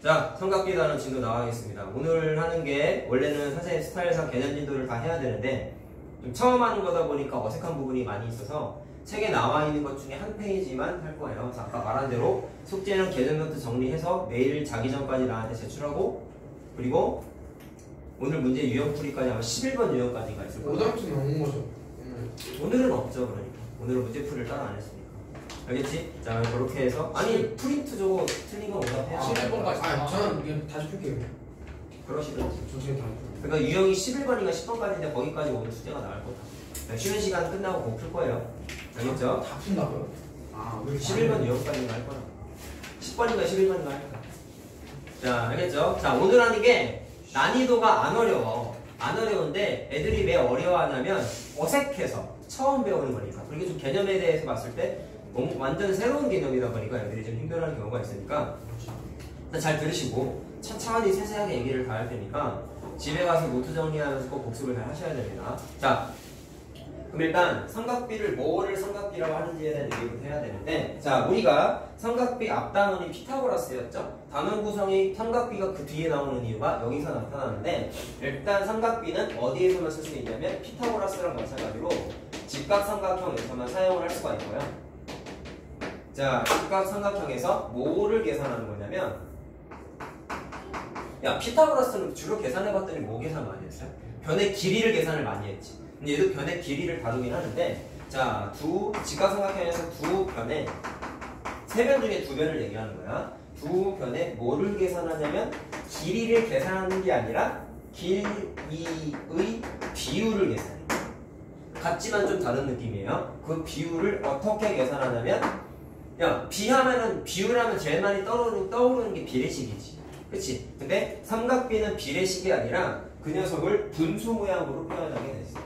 자, 삼각비 단원 진도 나가겠습니다. 오늘 하는 게 원래는 선생님 스타일상 개념 진도를 다 해야 되는데 좀 처음 하는 거다 보니까 어색한 부분이 많이 있어서 책에 나와 있는 것 중에 한 페이지만 할 거예요. 그래서 아까 말한 대로 숙제는 개념 노트 정리해서 내일 자기 전까지 나한테 제출하고, 그리고 오늘 문제 유형풀이까지 하면 11번 유형까지가 있을 거예요. 오답지 나온 거죠. 오늘은 없죠. 그러니까 오늘은 문제풀이를 따로 안 했으니까. 알겠지? 자, 그렇게 해서 아니 프린트 저거 틀린 거 오답해야 11번까지. 저는 그냥 다시 풀게요. 그러시던지. 저 지금 다 그러니까 유형이 11번인가 10번까지인데 거기까지 오늘 숙제가 나올 거다. 쉬는 시간 끝나고 꼭 풀 거예요. 알겠죠? 다 푼다고요? 왜 11번 유형까지는 할 거라. 10번인가 11번인가 할 거야. 자, 알겠죠? 자, 오늘 하는 게 난이도가 안 어려워. 안 어려운데 애들이 왜 어려워하냐면 어색해서 처음 배우는 거니까. 그리고 좀 개념에 대해서 봤을 때 완전 새로운 개념이다 보니까 애들이 좀 힘들어하는 경우가 있으니까 일단 잘 들으시고 차차히 세세하게 얘기를 다 할 테니까 집에 가서 노트 정리하면서 꼭 복습을 잘 하셔야 됩니다. 자, 그럼 일단 삼각비를 뭐를 삼각비라고 하는지에 대한 얘기부터 해야 되는데, 자, 우리가 삼각비 앞 단원이 피타고라스였죠? 단원 구성이 삼각비가 그 뒤에 나오는 이유가 여기서 나타나는데, 일단 삼각비는 어디에서만 쓸 수 있냐면 피타고라스랑 마찬가지로 직각삼각형에서만 사용을 할 수가 있고요. 자, 직각삼각형에서 뭐를 계산하는 거냐면, 야, 피타고라스는 주로 계산해봤더니 뭐 계산 많이 했어요? 변의 길이를 계산을 많이 했지. 근데 얘도 변의 길이를 다루긴 하는데, 자, 직각삼각형에서 두 변의 세 변 중에 두 변을 얘기하는 거야. 두 변의 뭐를 계산하냐면 길이를 계산하는 게 아니라 길이의 비율을 계산해. 같지만 좀 다른 느낌이에요. 그 비율을 어떻게 계산하냐면, 야, 비율하면 제일 많이 떠오르는 게 비례식이지. 그치? 근데 삼각비는 비례식이 아니라 그 녀석을 분수 모양으로 표현하게 됐어.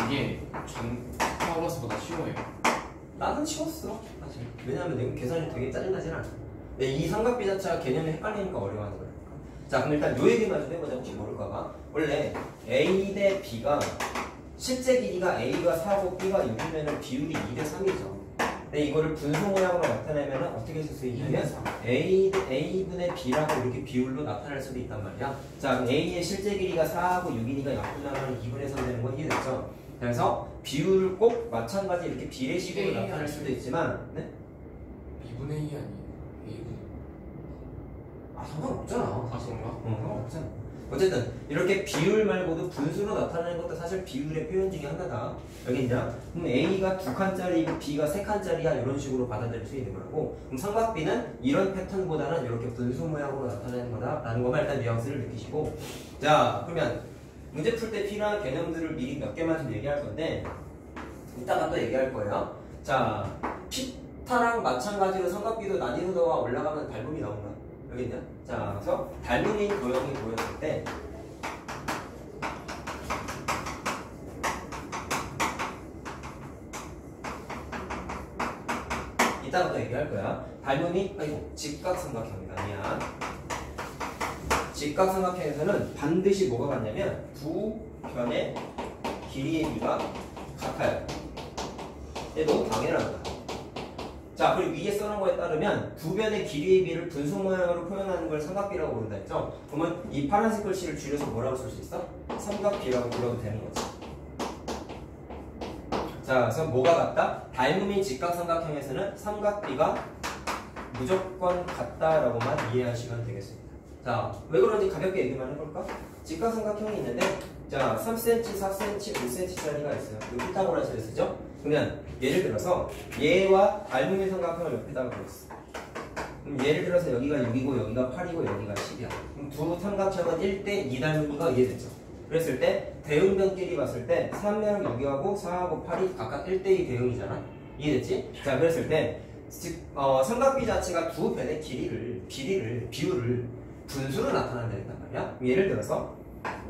이게 피타고라스보다 쉬워요. 나는 쉬웠어 사실. 왜냐면 이거 계산이 되게 짜증나진 않아. 근데 이 삼각비 자체가 개념이 헷갈리니까 어려워하는 거야. 자, 그럼 일단 요 얘기만 좀 해보자. 혹시 모를까봐. 원래 A 대 B가 실제 길이가 A가 4고 B가 6이면 비율이 2대 3이죠. 근데 이거를 분수 모양으로 나타내면 어떻게 쓸 수 있냐면 A분의 B라고 이렇게 비율로 나타낼 수도 있단 말이야. 자, A의 실제 길이가 4하고 6이니까 약분하면 2분의 3 되는 건 이해됐죠? 그래서 비율을 꼭 마찬가지 이렇게 비례식으로 나타낼 수도 있지만, 네? 2분의 2 아니에요? 아, 상관없잖아. 그런가? 상관없잖아. 어쨌든 이렇게 비율 말고도 분수로 나타내는 것도 사실 비율의 표현 중에 하나다. 알겠냐? 그럼 A가 2칸짜리고 B가 3칸짜리야 이런 식으로 받아들일 수 있는 거고, 그럼 삼각비는 이런 패턴보다는 이렇게 분수 모양으로 나타내는 거다라는 것만 일단 뉘앙스를 느끼시고, 자, 그러면 문제 풀 때 필요한 개념들을 미리 몇 개만 좀 얘기할 건데 이따가 또 얘기할 거예요. 자, 피타랑 마찬가지로 삼각비도 난이도가 올라가면 닮음이 나온다. 여기 있냐? 자, 그래서 닮음인 도형이 보였을 때 이따가 또 얘기할 거야. 닮음이 직각삼각형이다. 아니야. 직각삼각형에서는 반드시 뭐가 같냐면 두 변의 길이의 비가 같아요. 이게 너무 당연한 거야. 자, 그리고 위에 써놓은 거에 따르면 두 변의 길이의 비를 분수 모양으로 표현하는 걸 삼각비라고 부른다 했죠? 그러면 이 파란색 글씨를 줄여서 뭐라고 쓸 수 있어? 삼각비라고 불러도 되는 거지. 자, 그래서 뭐가 같다? 닮음인 직각삼각형에서는 삼각비가 무조건 같다라고만 이해하시면 되겠습니다. 자, 왜 그런지 가볍게 얘기만 해볼까? 직각삼각형이 있는데, 자, 3cm, 4cm, 5cm짜리가 있어요. 이거 피타고라스를 쓰죠? 그러면 예를 들어서 얘와 닮음인 삼각형을 옆에다가 그렸어. 그럼 예를 들어서 여기가 6이고 여기가 8이고 여기가 10이야. 그럼 두 삼각형은 1대 2 닮음이가 이해됐죠? 그랬을 때 대응변끼리 봤을 때 3면 여기하고 4하고 8이 각각 1대2 대응이잖아. 이해됐지? 자, 그랬을 때 삼각비 자체가 두 변의 비율을 분수로 나타난다는 말이야. 예를 들어서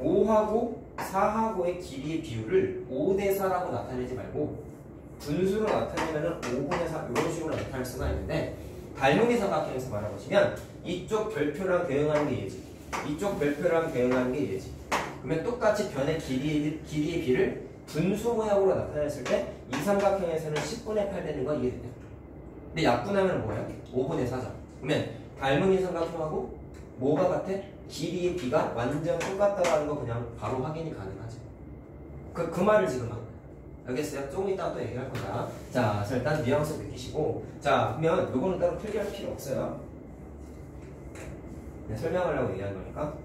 5하고 4하고의 길이의 비율을 5대 4라고 나타내지 말고 분수로 나타내면 5분의 4 이런 식으로 나타낼 수가 있는데, 닮음의 삼각형에서 말해보시면 이쪽 별표랑 대응하는 게 얘지, 이쪽 별표랑 대응하는 게 얘지. 그러면 똑같이 변의 길이의 비를 분수 모양으로 나타냈을 때 이 삼각형에서는 10분의 8 되는 거 이해되냐? 근데 약분하면 뭐예요? 5분의 4죠. 그러면 닮은이 삼각형하고 뭐가 같아? 길이의 b가 완전 똑같다라는 거 그냥 바로 확인이 가능하죠. 그 말을 지금 하는 거예요. 알겠어요? 조금 이따 또 얘기할 거다. 자, 그래서 일단 뉘앙스 느끼시고, 자, 그러면 요거는 따로 필기할 필요 없어요. 네, 설명하려고 얘기한 거니까.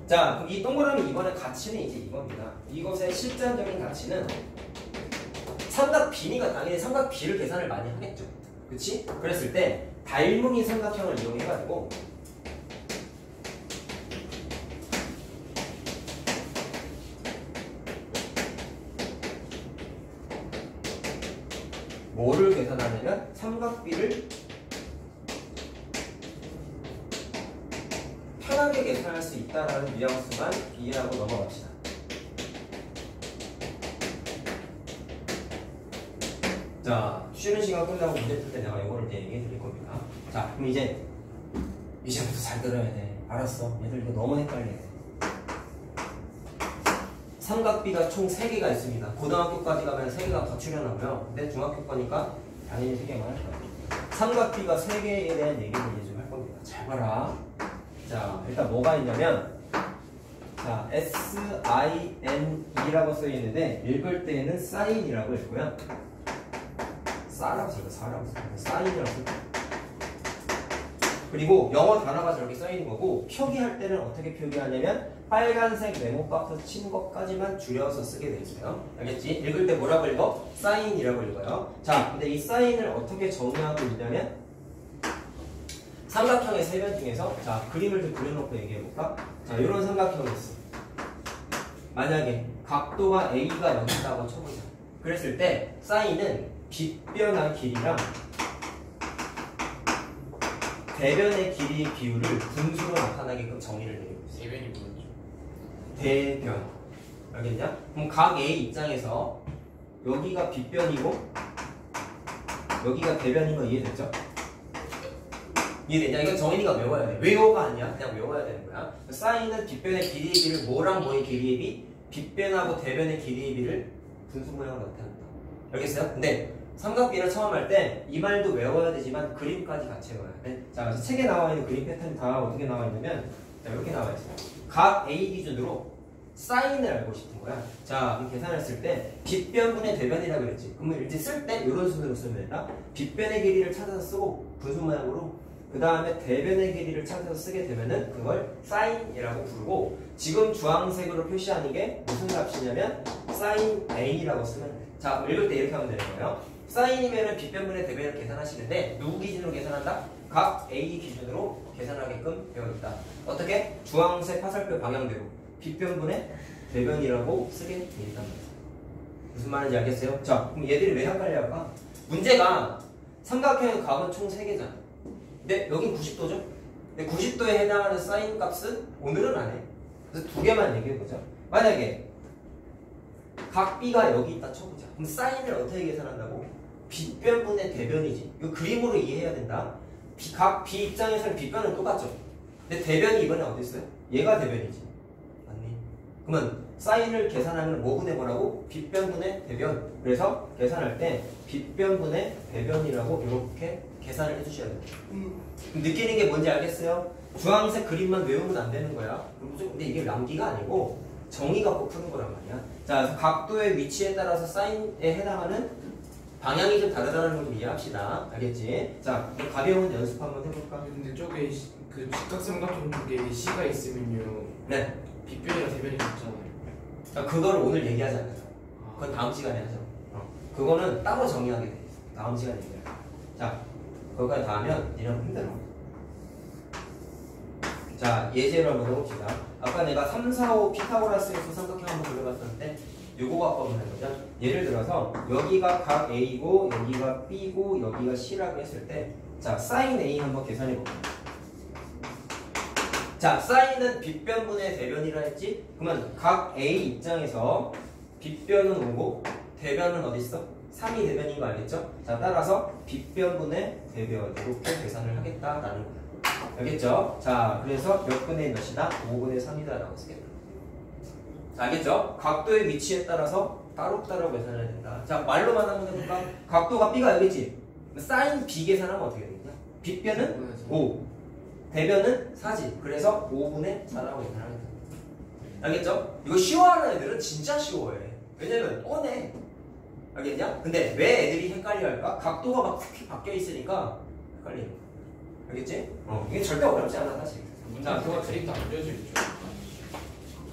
자, 그럼 이 동그라미 이번에 가치는 이제 이겁니다. 이것의 실전적인 가치는 삼각 비니까 당연히 삼각 비를 계산을 많이 하겠죠. 그치? 그랬을 때 닮은이 삼각형을 이용해가지고 뭐를 계산하냐면 삼각비를 편하게 계산할 수 있다는 뉘앙스만 이해하고 넘어갑시다. 자, 쉬는 시간 끝나고 문제 풀 때 내가 이거를 이제 얘기해 드릴 겁니다. 자, 그럼 이제부터 잘 들어야 돼. 알았어. 얘들 이거 너무 헷갈려. 삼각비가 총 3개가 있습니다. 고등학교까지 가면 3개가 더 출연하고요. 근데 중학교 거니까 당연히 3개만 할 거예요. 삼각비가 3개에 대한 얘기를 이제 좀 할 겁니다. 잘 봐라. 자, 일단 뭐가 있냐면, 자, SIN이라고 써 있는데 읽을 때에는 사인이라고 읽고요. 사라고 써요. 사인이라고 써요. 그리고 영어 단어가 저렇게 써 있는 거고, 표기할 때는 어떻게 표기하냐면 빨간색 메모 박스 친 것까지만 줄여서 쓰게 돼 있어요. 알겠지? 읽을 때 뭐라고 읽어? 사인이라고 읽어요. 자, 근데 이 사인을 어떻게 정의하고 있냐면 삼각형의 세변 중에서, 자, 그림을 좀 그려놓고 얘기해볼까? 자, 이런 삼각형이 있어. 만약에 각도가 A가 여기 있다고 쳐보자. 그랬을 때 사인은 빗변의 길이랑 대변의 길이의 비율을 분수로 나타나게끔 정의를 내리고 있어. 대변이 뭐였죠? 대변. 알겠냐? 그럼 각 A 입장에서 여기가 빗변이고 여기가 대변인 거 이해됐죠? 이해되냐? 이건 정인이가 외워야 돼. 외워가 아니야. 그냥 외워야 되는 거야. 사인은 빗변의 길이의 비를 뭐랑 뭐의 길이의 비? 빗변하고 대변의 길이의 비를 분수 모양으로 나타낸다. 알겠어요? 근데 삼각비를 처음 할 때 이 말도 외워야 되지만 그림까지 같이 외워야 돼. 자, 그래서 책에 나와 있는 그림 패턴이 다 어떻게 나와 있냐면, 자, 이렇게 나와 있어요. 각 A 기준으로 사인을 알고 싶은 거야. 자, 그럼 계산했을 때 빗변분의 대변이라고 그랬지. 그러면 이제 쓸 때 이런 순으로 쓰면 된다. 빗변의 길이를 찾아서 쓰고 분수 모양으로, 그 다음에 대변의 길이를 찾아서 쓰게 되면은 그걸 사인이라고 부르고, 지금 주황색으로 표시하는 게 무슨 값이냐면 사인 A라고 쓰면 돼. 자, 읽을 때 이렇게 하면 되는 거예요. 사인이면은 빗변분의 대변을 계산하시는데 누구 기준으로 계산한다? 각 A 기준으로 계산하게끔 되어 있다. 어떻게? 주황색 화살표 방향대로 빗변분의 대변이라고 쓰게 되어 있단 말이야. 무슨 말인지 알겠어요? 자, 그럼 얘들이 왜 헷갈려할까? 문제가 삼각형의 각은 총 3개잖아. 근데 여긴 90도죠? 근데 90도에 해당하는 사인 값은 오늘은 안 해. 그래서 2개만 얘기해보자. 만약에 각 B가 여기 있다 쳐보자. 그럼 사인을 어떻게 계산한다고? 빗변분의 대변이지. 이거 그림으로 이해해야 된다. 각 B 입장에서는 빗변은 똑같죠. 근데 대변이 이번에 어디 있어요? 얘가 대변이지. 맞니? 그러면 사인을 계산하면 뭐분의 뭐라고? 빗변분의 대변. 그래서 계산할 때 빗변분의 대변이라고 이렇게 계산을 해주셔야 돼요. 느끼는 게 뭔지 알겠어요? 주황색 그림만 외우면 안 되는 거야. 근데 이게 람기가 아니고 정의 갖고 푸는 거란 말이야. 자, 그래서 각도의 위치에 따라서 사인에 해당하는 방향이 좀 다르다는 걸 좀 이해합시다. 알겠지? 자, 가벼운 연습 한번 해볼까? 근데 저게 그 직각삼각형 쪽에 C가 있으면요. 네. 빗변이랑 대변이 같잖아요. 자, 그걸 오늘 얘기하지 않아요. 그건 다음 시간에 하죠. 그거는 따로 정의하게 돼 있어. 다음 시간에 얘기할 거야. 자, 거기까지 다 하면 니는 힘들어. 자, 예제를 한번 해봅시다. 아까 내가 3, 4, 5 피타고라스에서 삼각형 한번 그려봤었는데 요거 갖고 한번 해보자. 예를 들어서 여기가 각 A고 여기가 B고 여기가 C라고 했을 때, 자, 사인 A 한번 계산해볼게요. 자, 사인은 빗변분의 대변이라 했지? 그러면 각 A 입장에서 빗변은 5고 대변은 어디 있어? 3이 대변인 거 알겠죠? 자, 따라서 빗변분의 대변 이렇게 계산을 하겠다라는 거야. 알겠죠? 자, 그래서 몇 분의 몇이다? 5분의 3이다 라고 쓰겠다. 자, 알겠죠? 각도의 위치에 따라서 따로따로 계산해야 된다. 자, 말로만 한번 해볼까? 각도가 B가 여기지? 사인 B 계산하면 어떻게 되겠냐? 빗변은 5, 대변은 4지. 그래서 5분의 4라고 계산하면 돼. 알겠죠? 이거 쉬워하는 애들은 진짜 쉬워해. 왜냐면 뻔해. 알겠냐? 근데 왜 애들이 헷갈려 할까? 각도가 막 휙휙 바뀌어 있으니까 헷갈리는 거야. 알겠지? 이게 절대 어렵지 않아, 사실. 문장 그거 데이터 안 그려져 있죠.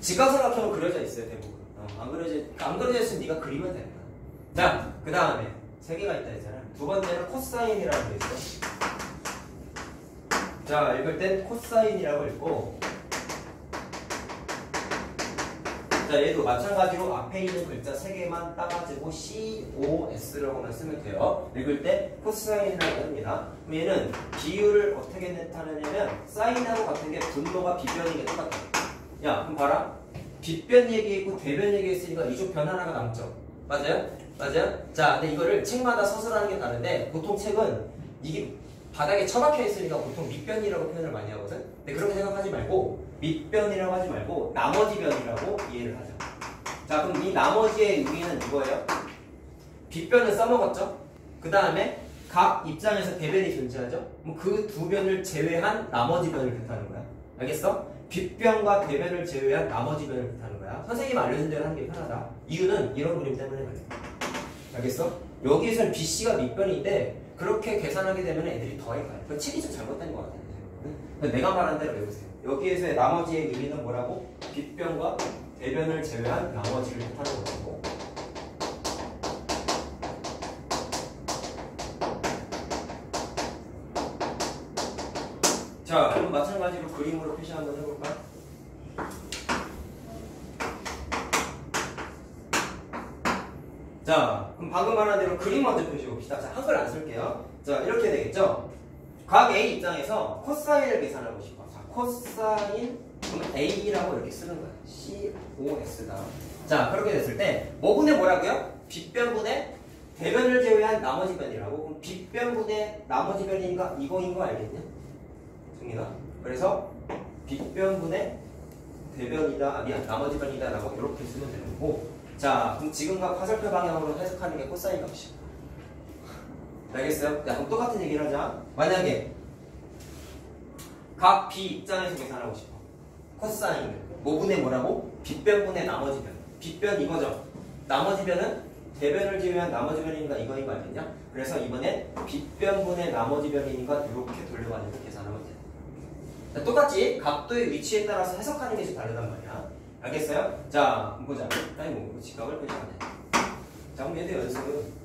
직각삼각형은 그려져 있어요, 대부분. 안 그려져 있으면 네가 그리면 된다. 자, 그 다음에 세 개가 있다 했잖아. 두 번째는 코사인이라고 돼 있어. 자, 읽을 땐 코사인이라고 읽고, 자, 얘도 마찬가지로 앞에 있는 글자 3개만 따가지고 COS라고만 쓰면 돼요. 읽을 때 코사인이라고 합니다. 그럼 얘는 비율을 어떻게 나타내냐면 사인하고 같은 게 분모가 빗변인 게 똑같아. 야, 그럼 봐라. 빗변 얘기했고 대변 얘기했으니까 이쪽 변 하나가 남죠. 맞아요? 맞아요? 자, 근데 이거를 책마다 서술하는 게 다른데 보통 책은 이게 바닥에 처박혀 있으니까 보통 밑변이라고 표현을 많이 하거든. 근데 그렇게 생각하지 말고 밑변이라고 하지 말고 나머지 변이라고 이해를 하자. 자, 그럼 이 나머지의 의미는 이거예요. 빗변을 써먹었죠. 그 다음에 각 입장에서 대변이 존재하죠. 그 두 변을 제외한 나머지 변을 뜻하는 거야. 알겠어? 빗변과 대변을 제외한 나머지 변을 뜻하는 거야. 선생님이 알려준 대로 하는 게 편하다. 이유는 이런 그림 때문에 말이야. 알겠어? 여기에서는 BC가 밑변인데 그렇게 계산하게 되면 애들이 더 헷갈려. 그 책이 좀 잘못된 것 같아요. 내가 말한 대로 외우세요. 여기에서의 나머지의 의미는 뭐라고? 빗변과 대변을 제외한 나머지를 뜻하는 거고. 자, 그럼 마찬가지로 그림으로 표시 한번 해볼까? 자, 그럼 방금 말한 대로 그림 먼저 표시해 봅시다. 자, 한글 안 쓸게요. 자, 이렇게 되겠죠? 각 A 입장에서 코사인을 계산하고 싶어. 자, 코사인, 그럼 A라고 이렇게 쓰는 거야. COS다. 자, 그렇게 됐을 때, 뭐분의 뭐라고요? 빗변분의 대변을 제외한 나머지 변이라고. 그럼 빗변분의 나머지 변이니까 이거인 거 알겠냐? 승민아. 그래서 빗변분의 대변이다, 나머지 변이다 라고 이렇게 쓰면 되는 거고. 자, 그럼 지금과 화살표 방향으로 해석하는 게 코사인 값이야. 알겠어요? 자, 그럼 똑같은 얘기를 하자. 만약에 각 B 입장에서 계산하고 싶어. 코사인을 뭐분의 뭐라고? 빗변분의 나머지 변. 빗변 이거죠. 나머지 변은 대변을 제외한 나머지 변이니까 이거인 거 알겠냐? 그래서 이번엔 빗변분의 나머지 변이니까 이렇게 돌려가지고 계산하면 돼. 자, 똑같이 각도의 위치에 따라서 해석하는 게 좀 다르단 말이야. 알겠어요? 자, 보자. 아니 뭐 직각을 표시하네. 자, 그럼 얘도 연습은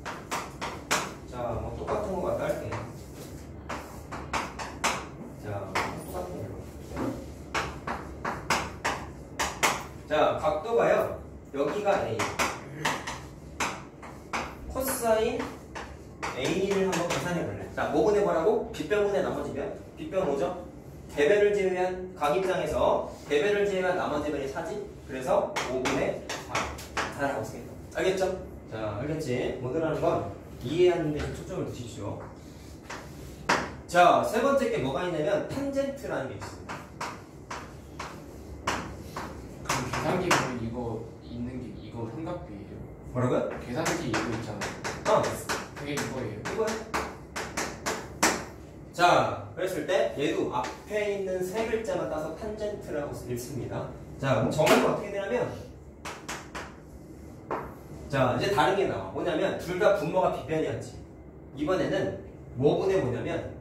자, 뭐 똑같은 거 갖다 할게. 자, 똑같은 걸로. 자, 각도가요. 여기가 A. 코사인 A를 한번 계산해 볼래. 자, 뭐분의 뭐라고? 빗변분의 나머지 변. 빗변 5죠? 대변을 제외한 각 입장에서 대변을 제외한 나머지 변이 4지? 그래서 5분의 4. 4라고 쓰겠다. 알겠죠? 자, 알겠지? 모델하는 건 이해하는 데 초점을 두십시오. 자, 세 번째 게 뭐가 있냐면 탄젠트라는 게 있습니다. 그럼 계산기 보면 이거 있는 게 이거 삼각비예요. 뭐라고요? 계산기 이거 있잖아요. 그게 이거예요. 이거요? 자, 그랬을 때 얘도 앞에 있는 세 글자만 따서 탄젠트라고 읽습니다. 자, 그럼 정의는 어떻게 되냐면 자, 이제 다른 게 나와. 뭐냐면 둘 다 분모가 빗변이었지. 이번에는 뭐분의 뭐냐면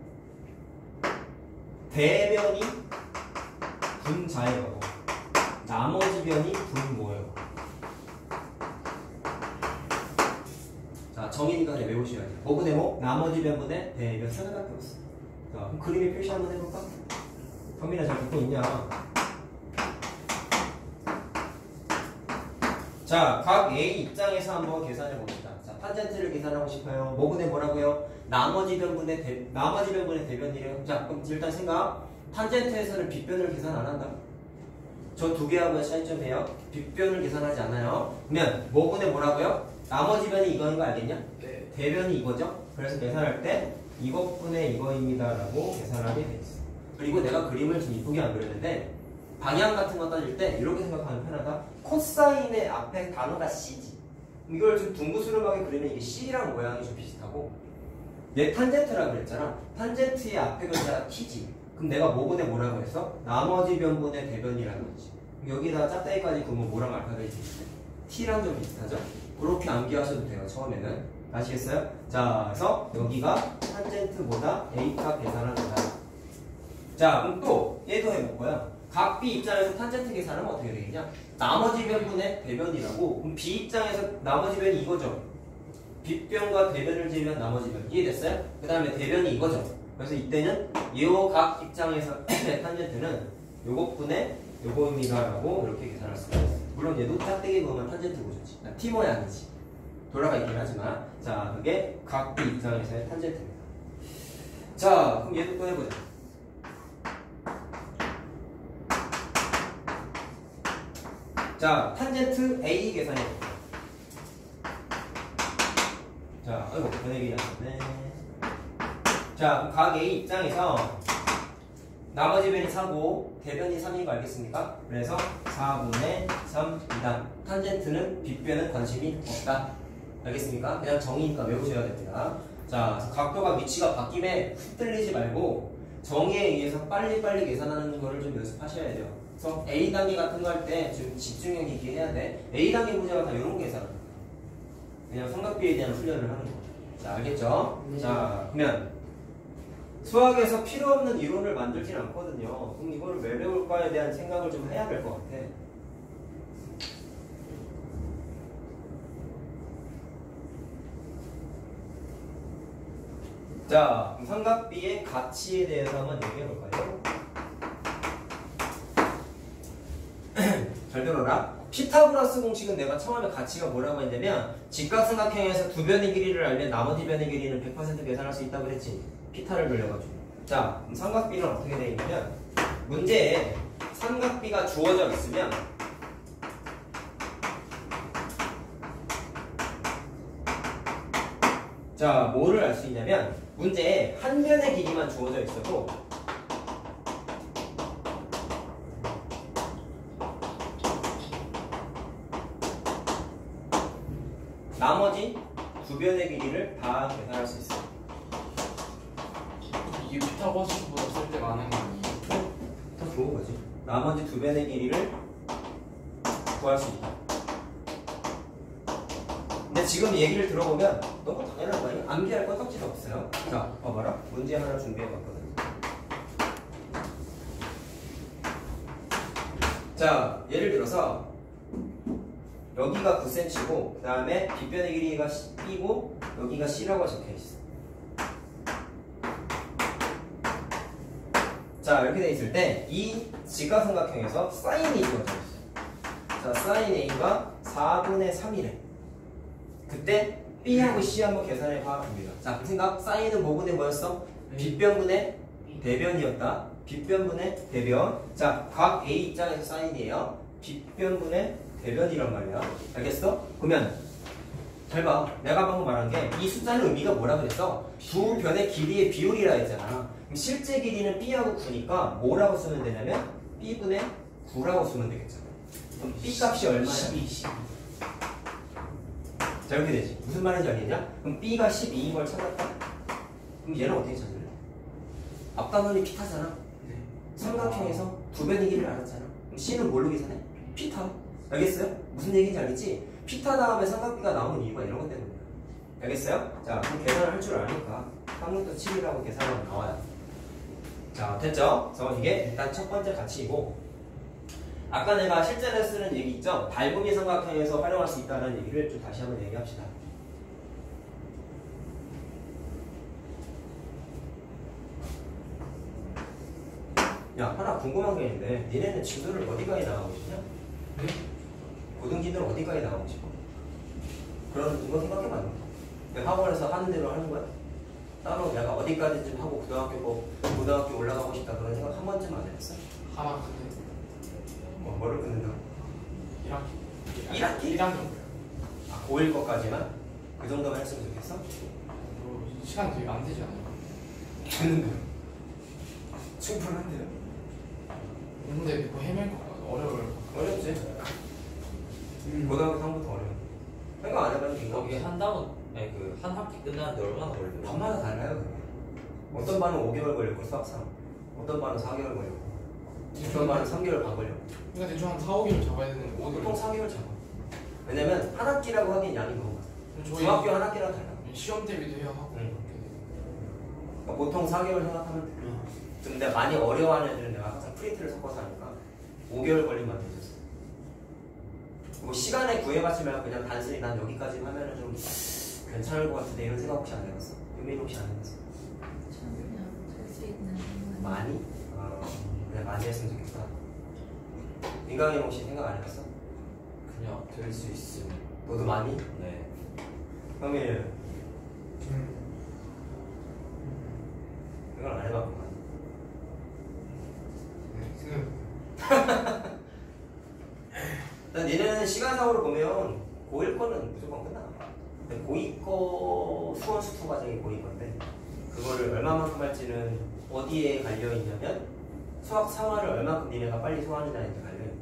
대변이 분자의 거고 나머지 변이 분모의 거. 자, 정의니까 그냥 외우셔야지. 뭐분의 뭐? 나머지 변분의 대변 세 개밖에 없어. 자, 그럼 그림에 표시 한번 해볼까? 경민아 잘 듣고 있냐? 자, 각 A 입장에서 한번 계산해 봅시다. 자, 탄젠트를 계산하고 싶어요. 뭐분의 뭐라고요? 나머지 변분의 대변이래요. 자, 그럼 일단 생각. 탄젠트에서는 빗변을 계산 안 한다. 저 두 개하고의 차이점이에요. 빗변을 계산하지 않아요. 그러면 뭐분의 뭐라고요? 나머지 변이 이거인 거 알겠냐? 네. 대변이 이거죠? 그래서 계산할 때 이것분의 이거입니다 라고 계산하게 돼 있어. 그리고 내가 그림을 좀 이쁘게 안 그렸는데 방향 같은 거 따질 때 이렇게 생각하면 편하다. 코사인의 앞에 단어가 C지. 이걸 좀 둥그스름하게 그리면 이게 C랑 모양이 좀 비슷하고 얘 탄젠트라고 그랬잖아. 탄젠트의 앞에 글자가 T지. 그럼 내가 뭐분의 뭐라고 했어? 나머지 변분의 대변이라는 거지. 여기다 짝대기까지 그으면 뭐랑 알파벳이 비슷해? T랑 좀 비슷하죠? 그렇게 암기하셔도 돼요. 처음에는. 아시겠어요? 자, 그래서 여기가 탄젠트보다 A값 계산하는 거다. 자, 그럼 또 얘도 해볼 거야. 각 B 입장에서 탄젠트 계산하면 어떻게 되겠냐? 나머지 변분의 대변이라고. 그럼 B 입장에서 나머지 변이 이거죠. 빗변과 대변을 제외한 나머지 변. 이해됐어요? 그 다음에 대변이 이거죠. 그래서 이때는 요 각 입장에서 탄젠트는 요것분의 요거입니다라고 이렇게 계산할 수가 있어요. 물론 얘도 짝대기 보면 탄젠트 보셨지. T 모양이지. 돌아가 있긴 하지만. 자, 그게 각 B 입장에서의 탄젠트입니다. 자, 그럼 얘도 또 해보자. 자, 탄젠트 A 계산해볼게요. 자, 아이고, 변액이 났네. 자, 각 A 입장에서 나머지 변이 4고 대변이 3인 거 알겠습니까? 그래서 4분의 3이다. 탄젠트는 빗변은 관심이 없다. 알겠습니까? 그냥 정의니까 외우셔야 됩니다. 자, 각도가 위치가 바뀜에 흩날리지 말고 정의에 의해서 빨리빨리 계산하는 거를 좀 연습하셔야 돼요. 그래서 A 단위 같은 거 할 때 좀 집중력 있게 해야 돼. A 단위 문제가 다 이런 계산. 그냥 삼각비에 대한 훈련을 하는 거. 자, 알겠죠? 네. 자, 그러면 수학에서 필요 없는 이론을 만들진 않거든요. 그럼 이거를 왜 배울까에 대한 생각을 좀 해야 될 것 같아. 자, 삼각비의 가치에 대해서 한번 얘기해 볼까요? 잘 들어라. 피타고라스 공식은 내가 처음에 가치가 뭐라고 했냐면 직각삼각형에서 두 변의 길이를 알면 나머지 변의 길이는 100% 계산할 수 있다고 그랬지. 피타를 돌려가지고. 자, 그럼 삼각비는 어떻게 되어 있냐면 문제에 삼각비가 주어져 있으면 자, 뭐를 알 수 있냐면 문제에 한 변의 길이만 주어져 있어도 나머지 두 변의 길이를 다 계산할 수 있어요. 이게 피타고라스보다 쓸 때 많은 거 아니에요? 더 좋은 거지. 나머지 두 변의 길이를 구할 수 있다. 근데 지금 얘기를 들어보면 너무 당연한 거 아니야? 암기할 건 떡지도 없어요. 자, 봐봐라. 문제 하나 준비해봤거든. 자, 예를 들어서 여기가 9cm고 그 다음에 빗변의 길이가 B고 여기가 C라고 적혀있어. 자, 이렇게 돼 있을 때 이 직각삼각형에서 사인이 주어져 있어. 자, 사인 A가 4분의 3이래. 그때 B하고 C 한번 계산해 봐봅니다. 자, 그 생각. 사인은 뭐분의 뭐였어? 빗변분의 대변이었다. 빗변분의 대변. 자, 각 A 입장에서 사인이에요. 빗변분의 대변이란 말이야. 알겠어? 그러면 잘 봐. 내가 방금 말한 게 이 숫자는 의미가 뭐라 그랬어? 두 변의 길이의 비율이라 했잖아. 그럼 실제 길이는 B하고 9니까 뭐라고 쓰면 되냐면 B분의 9라고 쓰면 되겠잖아. 그럼 B 값이 얼마야? 12. 자, 이렇게 되지. 무슨 말인지 알겠냐? 그럼 B가 12인 걸 찾았다? 그럼 얘는 어떻게 찾을래? 앞단원이 피타잖아. 네. 삼각형에서 두 변의 길이를 알았잖아. 그럼 C는 뭘로 계산해? 피타. 알겠어요? 무슨 얘기인지 알겠지? 피타 다음에 삼각비가 나오는 이유가 이런 것 때문이야. 알겠어요? 자, 그럼 계산을 할 줄 아니까 3루트 7이라고 계산하면 나와요. 자, 됐죠? 그래서 이게 일단 첫 번째 가치이고, 아까 내가 실전에 쓰는 얘기 있죠? 닮음이 삼각형에서 활용할 수 있다는 얘기를 좀 다시 한번 얘기합시다. 야, 하나 궁금한 게 있는데 니네는 진도를 어디까지 나가고 싶냐? 네? 고등진도를 어디까지 나가고 싶어? 그런 거 생각해봤나? 학원에서 하는 대로 하는 거야? 따로 내가 어디까지 좀 하고 고등학교 올라가고 싶다 그런 생각 한 번쯤 안 해봤어? 하나 근데 뭐를 끊는다고? 1학기? 1학기? 1학기 정도요. 아, 고1 거까지만? 그 정도만 했으면 좋겠어? 시간 되게 안 되지 않아요? 됐는데 충분한데요? 근데 그거 헤맬 거 어려워요. 어렵지? 고등학교 상부터 어려워. 생각 안 해봤는데 이거 거기 한 단원 아니 그 한 학기 끝나는데 얼마나 걸려요? 반마다 달라요. 그게. 어떤 반은 5개월 걸리고 수학 3, 어떤 반은 4개월 걸리고, 어떤 반은 3개월 반 걸려. 그러니까 대충 한 4, 5개월 잡아야 되는 거. 보통 4개월 잡아. 왜냐면 한 학기라고 하기엔 양이 너무 많아. 저희 중학교 한 학기랑 달라. 시험 대비도 해야 하고. 응. 그러니까 보통 4개월 생각하면 돼. 근데 많이 어려워하는 애들은 내가 항상 프린트를 섞어서 하니까 5개월 걸리면 안 되겠어. 뭐 시간에 구애받지 말고 그냥 단순히 난 여기까지 하면은 좀 괜찮을 것 같은데 이런 생각 혹시 안 해봤어? 유민 혹시 안 해봤어? 저는 그냥 될 수 있는 많이? 그냥 많이 했으면 좋겠다. 민강이 혹시 생각 안 해봤어? 그냥 될 수 있으면. 너도 많이? 네. 형이 이걸 안 해봤구만. 네, 생각. 일단 니네는 시간상으로 보면 고1 거는 무조건 끝나. 근데 고2 거 수원 수투 과정이 고2 건데 그거를 얼마만큼 할지는 어디에 갈려 있냐면 수학 상화를 얼마큼 니네가 빨리 소화하느냐에 갈려 있는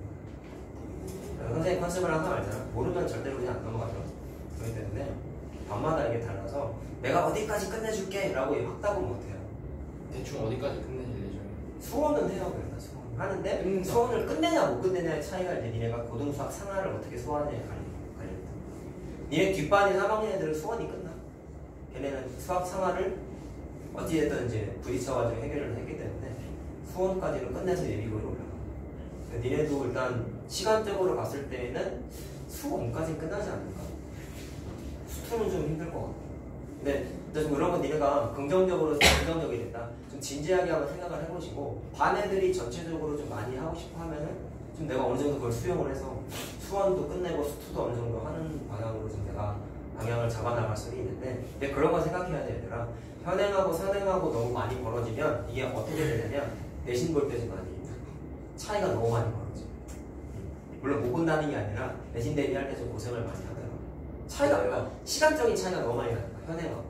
거야. 선생님 컨셉을 항상 알잖아. 모르면 절대로 그냥 안 넘어가죠. 그렇기 때문에 밤마다 이게 달라서 내가 어디까지 끝내줄게 라고 확답은 못해요. 대충 어디까지 끝내실 예정이에요? 수원은 해요. 그래서 수원 하는데 수원을 끝내냐 못 끝내냐의 차이가 이제 니네가 고등수학 상하를 어떻게 소화하느냐에 갈려있다. 니네 뒷반인 3학년 애들은 수원이 끝나. 걔네는 수학 상하를 어디에든 이제 부딪혀가지고 해결을 했기 때문에 수원까지는 끝내서 예비고에 올라가. 니네도 일단 시간적으로 봤을 때는 수원까지 끝나지 않을까. 수투는 좀 힘들 것 같고. 근데 좀 그런 건 니네가 긍정적으로 긍정적이 됐다. 좀 진지하게 한번 생각을 해보시고 반 애들이 전체적으로 좀 많이 하고 싶어 하면은 좀 내가 어느 정도 그걸 수용을 해서 수원도 끝내고 수투도 어느 정도 하는 방향으로 좀 내가 방향을 잡아나갈 수는 있는데 근데 그런 거 생각해야 돼 얘들아. 현행하고 선행하고 너무 많이 벌어지면 이게 어떻게 되냐면 내신 볼 때 좀 많이 차이가 너무 많이 벌어져. 물론 못 본다는 게 아니라 내신 대비할 때 좀 고생을 많이 하더라고. 차이가 뭐야? 시간적인 차이가 너무 많이 나니까 현행하고.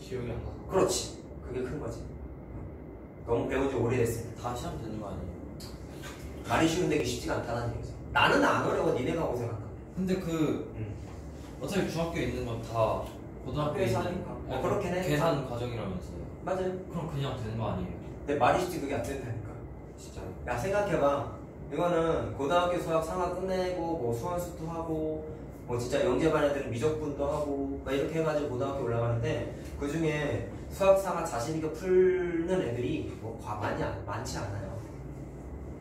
기억이 안 나서. 그렇지. 그게 큰 거지. 너무 배운 지 오래됐으니까. 다시 하면 되는 거 아니에요? 말이 쉬운데 이게 쉽지가 않다는 얘기죠. 나는 안 어려워. 니네가 고생한다. 근데 그 응. 어차피 중학교에 있는 건 다 고등학교에 학교에서 있는 하니까. 그렇긴 해. 계산 과정이라면서요. 맞아요. 그럼 그냥 되는 거 아니에요? 근데 말이 쉽지 그게 안 된다니까. 진짜요? 야 생각해봐. 이거는 고등학교 수학 상하 끝내고 뭐 수원수도 하고 뭐 진짜 영재반 애들은 미적분도 하고 막 이렇게 해가지고 고등학교 올라가는데 그 중에 수학 상하 자신있게 풀는 애들이 뭐 많지 않아요.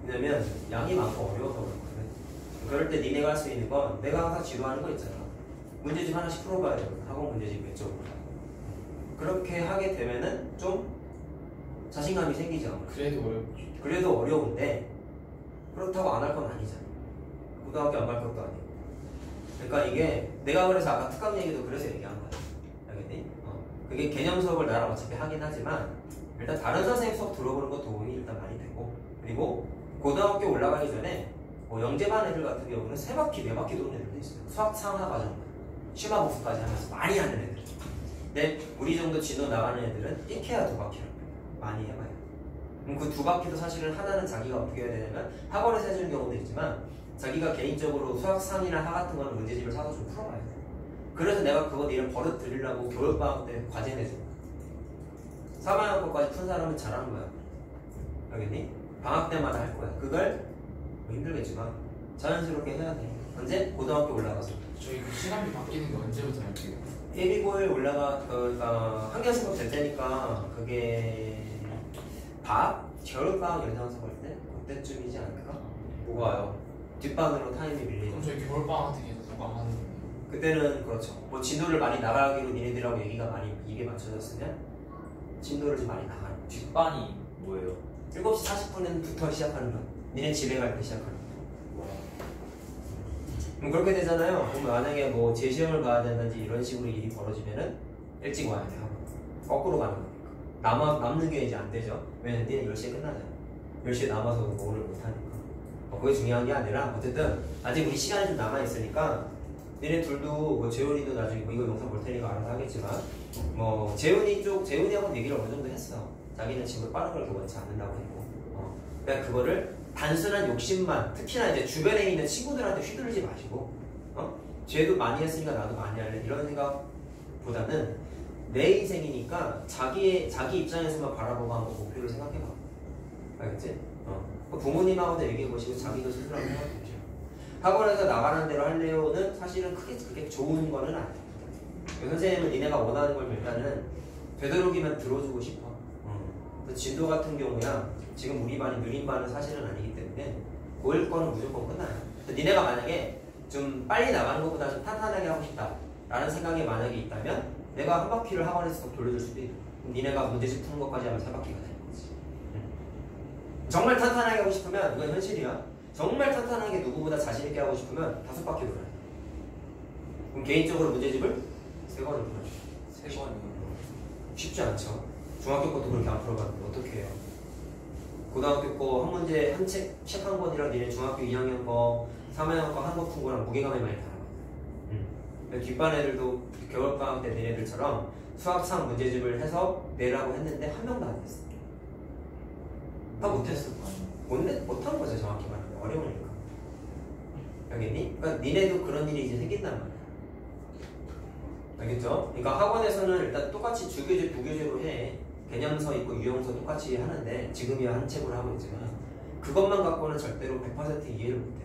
왜냐면 양이 많고 어려워서 그렇거든. 그럴 때 니네가 할 수 있는 건 내가 항상 지도하는 거 있잖아. 문제집 하나씩 풀어봐야 되거든. 학원 문제집 왼쪽으로. 그렇게 하게 되면은 좀 자신감이 생기죠. 그래도 어렵죠. 그래도 어려운데 그렇다고 안 할 건 아니잖아. 고등학교 안 갈 것도 아니고. 그러니까 이게 내가 그래서 아까 특강 얘기도 그래서 얘기한 거야. 알겠니? 그게 개념 수업을 나랑 어차피 하긴 하지만 일단 다른 선생님 수업 들어보는 거 도움이 일단 많이 되고 그리고 고등학교 올라가기 전에 뭐 영재반 애들 같은 경우는 3바퀴, 4바퀴 도는 애들도 있어요. 수학 상하 과정 심화 복수까지 하면서 많이 하는 애들. 근데 우리 정도 진도 나가는 애들은 1회야 2바퀴를 많이 해봐요. 그럼 그 2바퀴도 사실은 하나는 자기가 어떻게 해야 되냐면 학원에서 해주는 경우도 있지만 자기가 개인적으로 수학상이나 하 같은 거는 문제집을 사서 좀 풀어봐야 돼. 그래서 내가 그거 이런 버릇 들이려고 겨울방학 때 과제 내줘. 3학년 거까지 푼 사람은 잘하는 거야. 알겠니? 방학 때마다 할 거야. 그걸 뭐 힘들겠지만 자연스럽게 해야 돼. 언제? 고등학교 올라가서. 저희 그 시간비 바뀌는 게 언제부터 할게요? 예비고에 그러니까 한개 수업 될 때니까 그게 겨울방학 연장수업 할 때? 그때쯤이지 않을까? 뭐가요? 뒷반으로 타임이 밀리죠. 그럼 저희 겨울방학 같은 게 누가 하는 거예요? 그때는 그렇죠. 뭐 진도를 많이 나가기로 니네들하고 얘기가 많이 입에 맞춰졌으면 진도를 좀 많이 나가는 거지. 뒷반이 뭐예요? 7시 40분부터 시작하는 거. 니네 집에 갈 때 시작하는 거. 그럼 그렇게 되잖아요. 그럼 만약에 뭐 재시험을 가야 된다든지 이런 식으로 일이 벌어지면은 일찍 와야 돼요. 거꾸로 가는 거니까. 남는 게 이제 안 되죠. 왜냐면 니네 10시에 끝나잖아. 10시에 남아서 뭐 오늘 못하니까. 그게 중요한 게 아니라 어쨌든 아직 우리 시간이 좀 남아있으니까 니네 둘도 뭐 재훈이도 나중에 뭐 이거 영상 볼 테니까 알아서 하겠지만 뭐 재훈이하고는 얘기를 어느 정도 했어. 자기는 지금 빠른 걸 원치 않는다고 했고 그냥 그거를 단순한 욕심만 특히나 이제 주변에 있는 친구들한테 휘둘리지 마시고 쟤도 많이 했으니까 나도 많이 할래 이런 생각보다는 내 인생이니까 자기 입장에서만 바라보고 한번 목표를 생각해봐. 알겠지? 부모님하고도 얘기해보시고 자기도 스스로 한번 생각해보시고. 학원에서 나가는 대로 할래요는 사실은 크게 그렇게 좋은 거는 아니야. 선생님은 니네가 원하는 걸 일단은 되도록이면 들어주고 싶어. 진도 같은 경우야 지금 우리 반이 느린 반은 사실은 아니기 때문에 고1 거는 무조건 끝나요. 니네가 만약에 좀 빨리 나가는 것보다 좀 탄탄하게 하고 싶다 라는 생각이 만약에 있다면 내가 한 바퀴를 학원에서 더 돌려줄 수도 있고 니네가 문제집 푸는 것까지 하면 3바퀴가 되는 거지. 정말 탄탄하게 하고 싶으면 이건 현실이야. 정말 탄탄하게 누구보다 자신 있게 하고 싶으면 5바퀴 돌아야 돼. 그럼 개인적으로 문제집을 3번을 풀어줘. 3번이요. 쉽지 않죠. 중학교 것도 그렇게 안 풀어봤는데 어떻게 해요? 고등학교 거 한 문제 한 책 한 권이랑 니네 중학교 2학년 거 3학년 거 한 거 푼 거랑 무게감이 많이 달라. 뒷반 애들도 겨울방학 때 니네들처럼 수학상 문제집을 해서 내라고 했는데 한 명도 안 냈어. 다 못했어. 못한 거죠 정확히 말하면. 어려우니까. 알겠니? 그러니까 니네도 그런 일이 이제 생긴단 말이야. 알겠죠? 그러니까 학원에서는 일단 똑같이 주교재, 부교재로 해. 개념서 있고 유형서 똑같이 하는데 지금이야 한 책으로 하고 있지만 그것만 갖고는 절대로 100% 이해를 못해.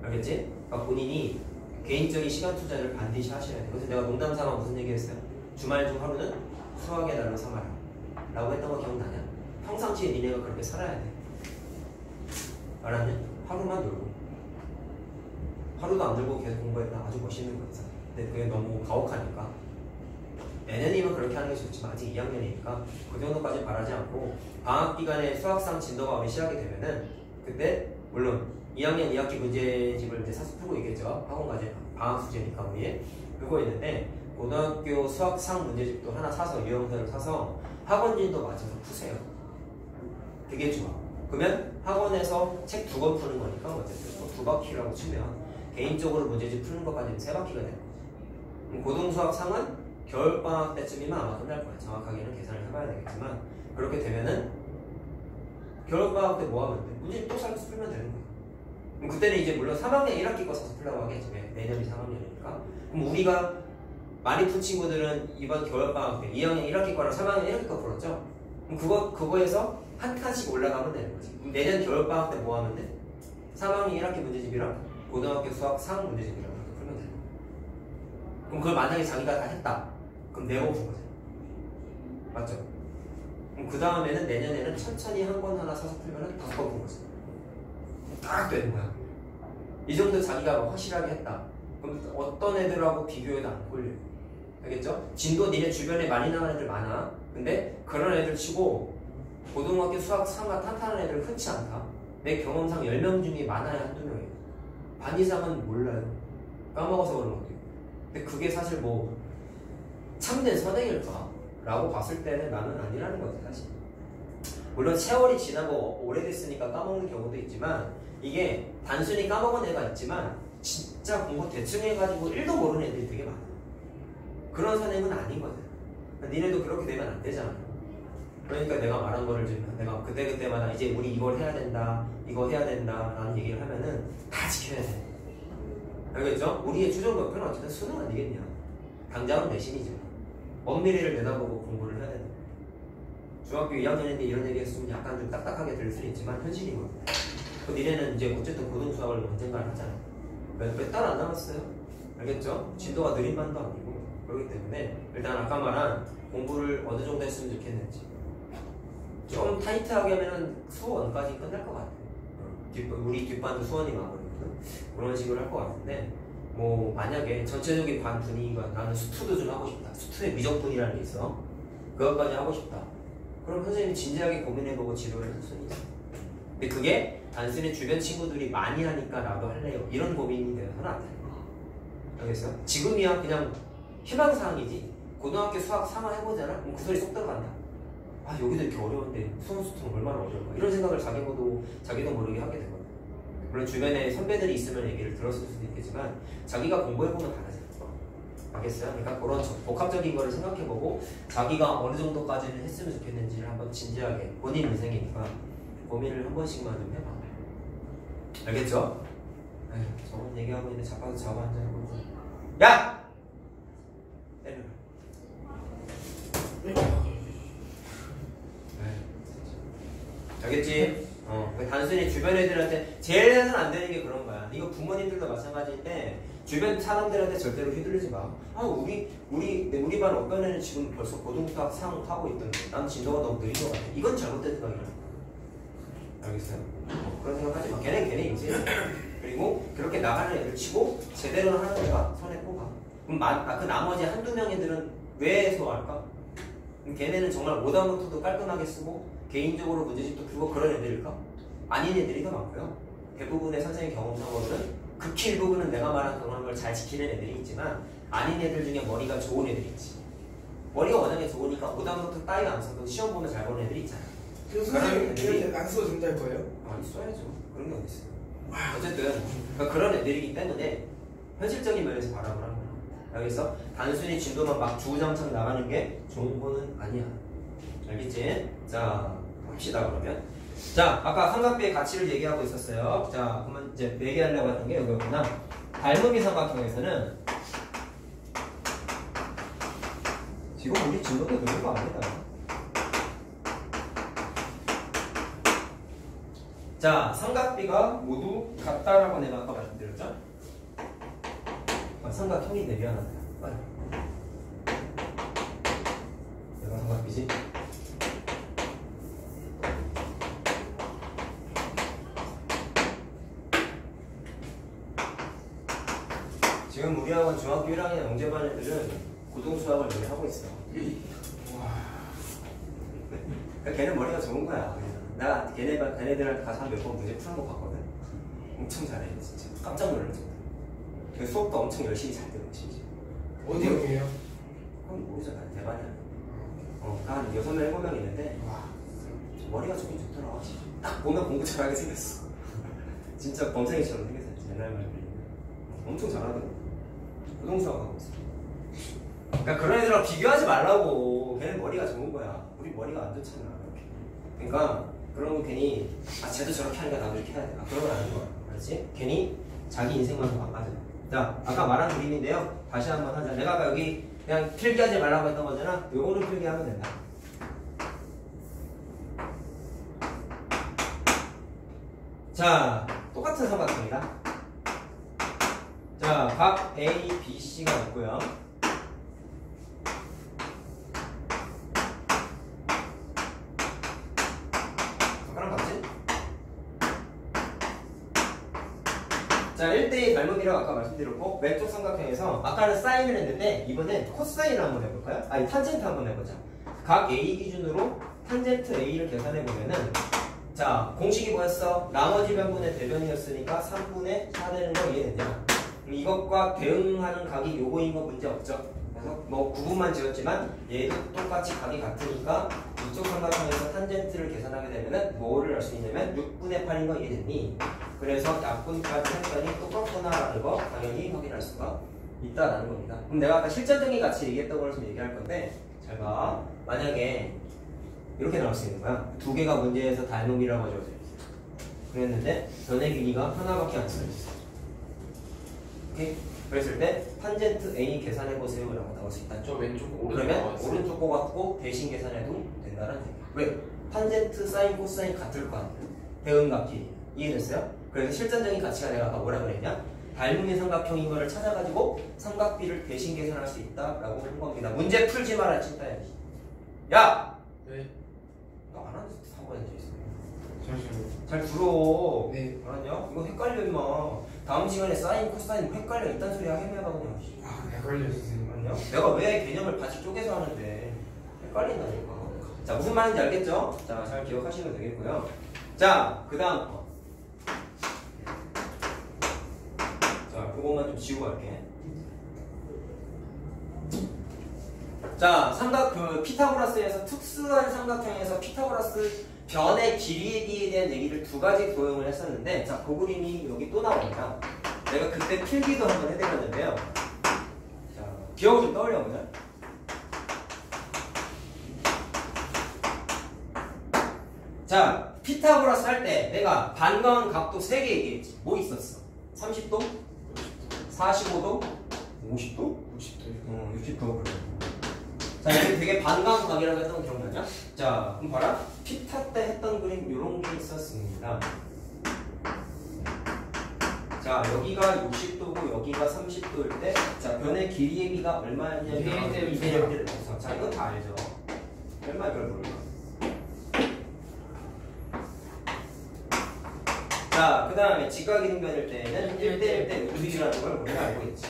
알겠지? 그러니까 본인이 개인적인 시간 투자를 반드시 하셔야 돼. 그래서 내가 농담 삼아 무슨 얘기 했어요? 주말 중 하루는 수학의 날로 삼아라 라고 했던 거 기억나냐? 평상시에 니네가 그렇게 살아야 돼. 알았냐? 하루만 놀고 하루도 안 놀고 계속 공부했다. 아주 멋있는 거 있어. 근데 그게 너무 가혹하니까 내년이면 그렇게 하는 게 좋지만 아직 2학년이니까 그 정도까지 바라지 않고 방학 기간에 수학상 진도가 오기 시작이 되면은 그때 물론 2학년 2학기 문제집을 이제 사서 풀고 있겠죠. 학원까지 방학 수제니까 우리 그거 있는데 고등학교 수학상 문제집도 하나 사서 유형서를 사서 학원 진도 맞춰서 푸세요. 그게 좋아. 그러면 학원에서 책 2권 푸는 거니까 어쨌든 2바퀴라고 치면 개인적으로 문제집 푸는 것까지는 3바퀴가 되는 거지. 고등수학상은 겨울방학 때쯤이면 아마 끝날 거야. 정확하게는 계산을 해봐야 되겠지만 그렇게 되면은 겨울방학 때 뭐 하면 돼? 문제집 또 사서 풀면 되는 거야. 그럼 그때는 이제 물론 3학년 1학기 거 사서 풀려고 하겠지. 내년이 3학년이니까. 그럼 우리가 많이 푼 친구들은 이번 겨울방학 때 2학년 1학기 거랑 3학년 1학기 거 풀었죠? 그럼 그거에서 한 칸씩 올라가면 되는 거지. 그럼 내년 겨울방학 때 뭐 하면 돼? 3학년 1학기 문제집이랑 고등학교 수학 상 문제집이랑 그렇게 풀면 돼. 그럼 그걸 만약에 자기가 다 했다. 그럼 4번 푼 거죠. 맞죠? 그럼 그 다음에는 내년에는 천천히 한 권 하나 사서 풀면은 5번 푼 거죠. 딱 되는 거야. 이 정도 자기가 확실하게 했다. 그럼 어떤 애들하고 비교해도 안 꼴려요. 알겠죠? 진도 니네 주변에 많이 나가는 애들 많아. 근데 그런 애들 치고 고등학교 수학 상가 탄탄한 애들 흔치 않다. 내 경험상 10명 중에 많아야 한두 명이에요. 반 이상은 몰라요. 까먹어서 그런 것도 있고. 근데 그게 사실 뭐 참된 선행일까? 라고 봤을 때는 나는 아니라는 거지 사실. 물론 세월이 지나고 오래됐으니까 까먹는 경우도 있지만 이게 단순히 까먹은 애가 있지만 진짜 공부 대충 해가지고 1도 모르는 애들이 되게 많아. 그런 선행은 아닌 거잖아. 니네도 그렇게 되면 안 되잖아. 그러니까 내가 말한 거를 좀 내가 그때마다 이제 우리 이걸 해야 된다, 이거 해야 된다 라는 얘기를 하면은 다 지켜야 돼. 알겠죠? 우리의 최종 목표는 어쨌든 수능 아니겠냐. 당장은 내신이죠. 먼 미래를 내다보고 공부를 해야 된다. 중학교 2학년인데 이런 얘기 했으면 약간 좀 딱딱하게 들릴 수는 있지만 현실이거든. 그 니네는 이제 어쨌든 고등수학을 언젠가 하잖아. 몇 달 안 남았어요. 알겠죠? 진도가 느린 반도 아니고 그렇기 때문에 일단 아까 말한 공부를 어느 정도 했으면 좋겠는지 좀 타이트하게 하면은 수원까지 끝날 것 같아. 우리 뒷반도 수원이 와버리거든. 그런 식으로 할 것 같은데 뭐 만약에 전체적인 반 분위기가 나는 수투도 좀 하고 싶다. 수투의 미적분이라는 게 있어. 그것까지 하고 싶다. 그럼 선생님이 진지하게 고민해보고 지도를 할 수는 있어. 근데 그게 단순히 주변 친구들이 많이 하니까 나도 할래요. 이런 고민이 되어서는 안 돼. 알겠어요? 지금이야 그냥 희망사항이지. 고등학교 수학 3화 해보잖아? 그럼 그 소리 쏙 들어간다. 아 여기도 이렇게 어려운데 수원 수통 얼마나 어려울까 이런 생각을 자기도 모르게 하게 되거든. 물론 주변에 선배들이 있으면 얘기를 들었을 수도 있겠지만 자기가 공부해보면 다르잖아. 알겠어요? 그러니까 그런 복합적인 거를 생각해보고 자기가 어느 정도까지는 했으면 좋겠는지를 한번 진지하게 본인 인생이니까 고민을 한 번씩만 좀 해봐. 알겠죠? 에휴, 저건 얘기하고 있는데 자빠서 자고 앉아있고. 야! 때려라. 알겠지? 단순히 주변 애들한테 제일 해서는 안 되는 게 그런 거야. 이거 부모님들도 마찬가지인데 주변 사람들한테 절대로 휘둘리지 마. 우리 반 어떤 애는 지금 벌써 고등학교 상하고 있던데 난 진도가 너무 느린 것 같아. 이건 잘못된 생각이라는 거야. 알겠어요? 그런 생각하지 마. 걔는 걔네 인생. 그리고 그렇게 나가는 애들 치고 제대로 하는 애가 손에 꼽아. 그럼 그 나머지 한두 명 애들은 왜 소화할까? 걔네는 정말 오답노트도 깔끔하게 쓰고 개인적으로 문제집도 풀고 그런 애들일까? 아닌 애들이 더 많고요. 대부분의 선생님 경험상으로는 극히 일부분은 내가 말한 그런 걸 잘 지키는 애들이 있지만 아닌 애들 중에 머리가 좋은 애들이 있지. 머리가 워낙에 좋으니까 오답노트 따위 안 써도 시험 보면 잘 보는 애들이 있잖아. 그 선생님 이렇게 안 써도 된다할 거예요? 아니 써야죠. 그런 게 어딨어. 어쨌든 그러니까 그런 애들이기 때문에 현실적인 면에서 바람을 하는 거야. 여기서 단순히 진도만 막 주구장창 나가는 게 좋은 거는 아니야. 알겠지? 자, 합시다 그러면. 자, 아까 삼각비의 가치를 얘기하고 있었어요. 자, 그러면 이제 얘기하려고 했던 게 여기구나. 닮음이 삼각형에서는 지금 우리 진도도 그런 거 아니다. 자, 삼각비가 모두 같다라고 내가 아까 말씀드렸죠? 삼각형인데 미안하다. 빨리. 내가 삼각비지? 지금 우리 학원 중학교 1학년 영재반 애들은 고등수학을 매일 하고 있어. 그러니까 걔는 머리가 좋은 거야. 나 걔네들한테 가서 한 몇 번 문제 푸는 거 봤거든. 엄청 잘해 진짜. 깜짝 놀랄 정도. 그 수업도 엄청 열심히 잘 들어 진짜. 어디 형이에요? 그건 모르잖아. 대반이야. 한 6명 7명 있는데 머리가 좋긴 좋더라. 딱 보면 공부 잘하게 생겼어. 진짜 범생이처럼 생겼어. 옛날 말로. 엄청 잘하더라고. 고등수학 하고 있어. 그러니까 그런 애들하고 비교하지 말라고. 걔는 머리가 좋은 거야. 우리 머리가 안 좋잖아. 그러니까 그런 거 괜히 쟤도 저렇게 하니까 나도 이렇게 해야 돼. 그런 건 아닌 거야. 알았지? 괜히 자기 인생만 더 망가져. 자, 아까 말한 그림인데요. 다시 한번 하자. 내가 아까 여기 그냥 필기하지 말라고 했던 거잖아. 요거는 필기하면 된다. 자, 똑같은 삼각형이다. 자, 각 A, B, C가 있고요. 아까랑 같지? 자, 1대2 닮음이라고 아까 말씀드렸고 왼쪽 삼각형에서 아까는 사인을 했는데 이번엔 코사인을 한번 해볼까요? 아니 탄젠트 한번 해보자. 각 A 기준으로 탄젠트 A를 계산해보면은 자, 공식이 뭐였어? 나머지 변분의 대변이었으니까 3분의 4 되는 거 이해됐냐? 이것과 대응하는 각이 요거인 거 문제 없죠? 그래서 뭐 구분만 지었지만 얘도 똑같이 각이 같으니까 이쪽 삼각형에서 탄젠트를 계산하게 되면은 뭐를 알 수 있냐면 6분의 8인 거 이해됐니? 그래서 약분까지 했더니 똑같구나라는 거 당연히 확인할 수가 있다라는 겁니다. 그럼 내가 아까 실전적인 가치 얘기했던 걸 좀 얘기할 건데 잘 봐. 만약에 이렇게 나올 수 있는 거야. 두 개가 문제에서 닮음이라고 적어져 있어. 그랬는데 변의 길이가 하나밖에 안 써 있어. 오케이? 그랬을 때 탄젠트 A 계산해보세요 라고 나올 수 있다. 저 왼쪽 그러면 오른쪽 거 갖고 대신 계산해도 된다는 얘기야. 왜? 탄젠트 사인 코사인 같을 거 아니야. 대응각기 이해됐어요? 그래서 실전적인 가치가 내가 아까 뭐라 그랬냐? 닮음의 삼각형인 거를 찾아가지고 삼각비를 대신 계산할 수 있다라고 한 겁니다. 문제 풀지 마라 찐따야지. 야! 네. 너 안 하는 사고가 앉아있어. 잠시만요. 잘 들어. 네. 알았냐? 이거 헷갈려 임마. 다음 시간에 사인 코사인 뭐 헷갈려 이딴 소리 해봐 그냥. 아, 헷갈려 선생님. 아니요? 내가 왜 개념을 같이 쪼개서 하는데 헷갈린다니까. 자, 무슨 말인지 알겠죠? 자, 잘 기억하시면 되겠고요. 자, 그 다음 거. 자, 그것만 좀 지우고 갈게. 자, 피타고라스에서 특수한 삼각형에서 피타고라스 변의 길이에 대한 얘기를 두 가지 도용을 했었는데, 자, 그 그림이 여기 또 나옵니다. 내가 그때 필기도 한번 해드렸는데요. 자, 기억을 좀 떠올려보자. 자, 피타고라스 할 때 내가 반가운 각도 3개 얘기했지. 뭐 있었어? 30도? 45도? 50도? 50도 60도 그래. 자, 이게 되게 반가운 관계라고 했던 거 기억나냐? 자, 그럼 봐라. 피타 때 했던 그림 요런 게 있었습니다. 자, 여기가 60도고 여기가 30도일 때, 자, 변의 길이의 비가 얼마였냐면 2대1 2대1을 넣어서. 자, 이건 다 알죠. 얼마 이걸 모르나? 자, 그 다음에 직각이등변일 때는 1대1 때 우주이라는 걸 우리가 알고 있지.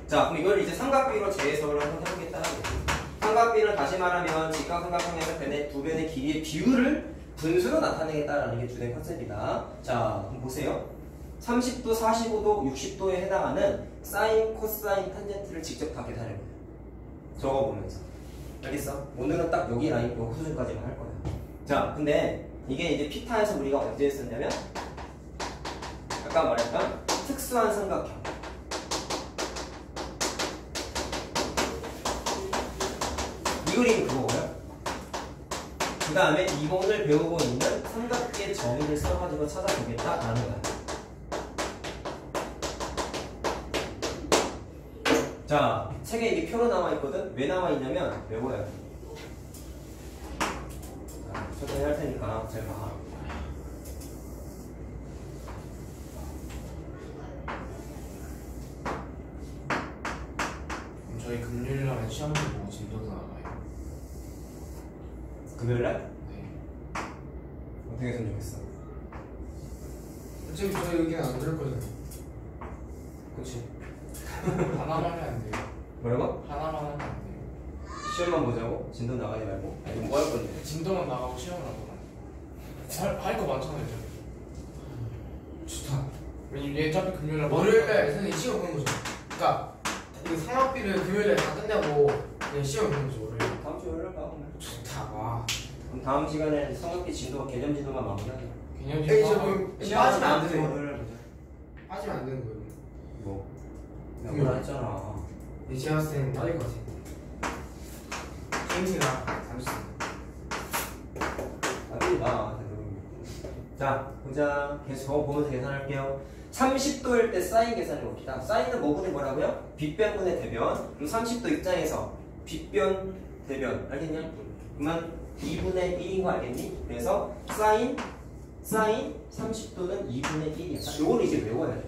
자, 그럼 이걸 이제 삼각비로 재해석을 한번 해보겠다는 거지. 삼각비를 다시 말하면 직각삼각형에서 두 변의 길이의 비율을 분수로 나타내겠다라는 게 주된 컨셉이다. 자, 그럼 보세요. 30도, 45도, 60도에 해당하는 사인, 코사인, 탄젠트를 직접 다 계산해보세요. 적어보면서. 알겠어? 오늘은 딱 여기 라인, 요 수준까지만 할 거야. 자, 근데 이게 이제 피타에서 우리가 언제 했었냐면 아까 말했던 특수한 삼각형. 이 그림 그거고요. 그 다음에 이번을 배우고 있는 삼각기의 정의를 써가지고 찾아보겠다라는 거야. 자, 책에 이게 표로 나와 있거든. 왜 나와 있냐면 외워야 돼. 자, 천천히 할 테니까 잘 봐. 그럼 저희 금요일날에 시험 보고 진도도 나가요. 금요일날? 네. 어떻게 했으면 좋겠어? 어차피 저희 여기는 안 들을 거잖아요. 그치? 하나만 하면 안 돼요. 뭐라고? 하나만 하면 안 돼요. 시험만 보자고? 진도 나가지 말고? 아니 뭐 할 건데? 진도만 나가고 시험을 하고 할거 많잖아요. 좋다. 왜냐면 얘 어차피 금요일날 월요일날 선생님 시험 보는 거죠. 그러니까 이거 상학비를 금요일날 다 끝내고 그냥 시험 보는 거죠. 월요일. 다음 주 월요일 봐 오늘. 좋다. 와. 그럼 다음 시간에 성악기 진도, 개념 진도만 마무리하자. 개념 에이, 저 진도 뭐, 시험 빠지면 안 다음 주 되네. 월요일 보자. 빠지면 안 되는 거예요. 뭐? 내가 뭐라 했잖아. 근데 제가 봤을 때는 빠질 것 같아요. 게임이나 잠시만. 아니다. 자, 보자. 계속 저거 보면서 계산할게요. 30도일 때 사인 계산해 봅시다. 사인은 뭐분의 뭐라고요? 빗변분의 대변. 그럼 30도 입장에서 빗변 대변 알겠냐? 그러면 2분의 1인 거 알겠니? 그래서 사인 30도는 2분의 1이야. 요거를 이제 외워야 돼.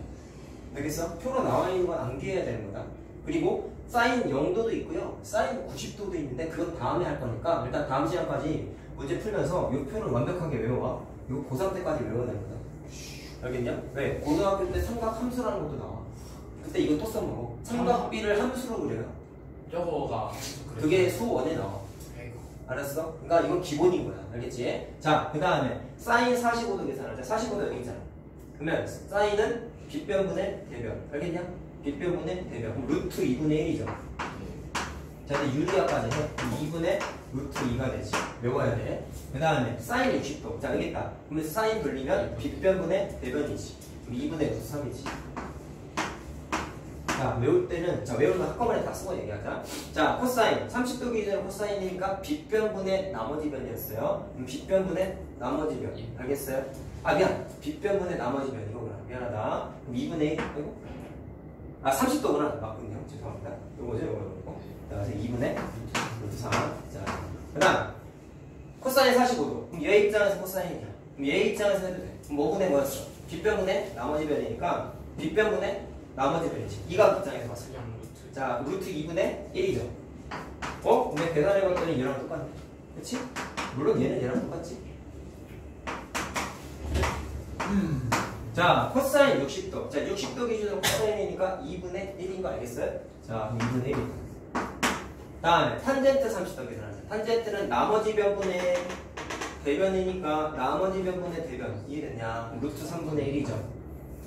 알겠어? 표로 나와 있는 건 암기해야 되는 거다. 그리고 사인 0도도 있고요. 사인 90도도 있는데 그건 다음에 할 거니까 일단 다음 시간까지 문제 풀면서 이 표를 완벽하게 외워와. 이거 고3 때까지 외워야 되는 거다. 알겠냐? 왜? 고등학교 때 삼각 함수라는 것도 나와. 그때 이거 또 써먹어. 삼각비를 함수로 그려요. 저거가 그게 수원에 나와. 아이고. 알았어? 그러니까 이건 기본인 거야. 알겠지? 자, 그 다음에 사인 45도 계산하자. 45도 여기 있잖아. 그러면 사인은 빗변분의 대변. 알겠냐? 빗변분의 대변. 그럼 루트 2분의 1이죠. 자, 이제 유리화까지 해. 2분의 루트 2가 되지. 외워야 돼. 그 다음에 사인 60도. 자, 알겠다. 그러면 사인 돌리면 빗변분의 대변이지. 그럼 2분의 루트 3이지. 자, 외울 때는, 자, 외우는 거 한꺼번에 다 쓰고 얘기하자. 자, 코사인. 30도 기준으로 코사인이니까 빗변분의 나머지 변이었어요. 그럼 빗변분의 나머지 변. 알겠어요? 아, 미안. 빗변분의 나머지 변. 이거구나. 미안하다. 그럼 2분의 1. 아이고. 아, 30도구나. 맞군요. 죄송합니다. 요거죠, 요거. 자, 그래서 2분의 루트 3. 자, 그 다음. 코사인 45도. 그럼 얘 입장에서 코사인이야. 그럼 얘 입장에서 해도 돼. 그럼 뭐분의 뭐였어? 빗변분의 나머지 변이니까 빗변분의 나머지 변이지. 이각 입장에서 봤어. 그냥 루트. 자, 루트 2분의 1이죠. 어? 근데 계산해봤더니 얘랑 똑같네. 그치? 물론 얘는 얘랑 똑같지. 자, 코사인 60도. 자, 60도 기준으로 코사인이니까 2분의 1인 거 알겠어요? 자, 그럼 2분의 1이다. 다음에 탄젠트 30도 계산하자. 탄젠트는 나머지 변분의 대변이니까 나머지 변분의 대변. 이해됐냐? 루트 3분의 1이죠.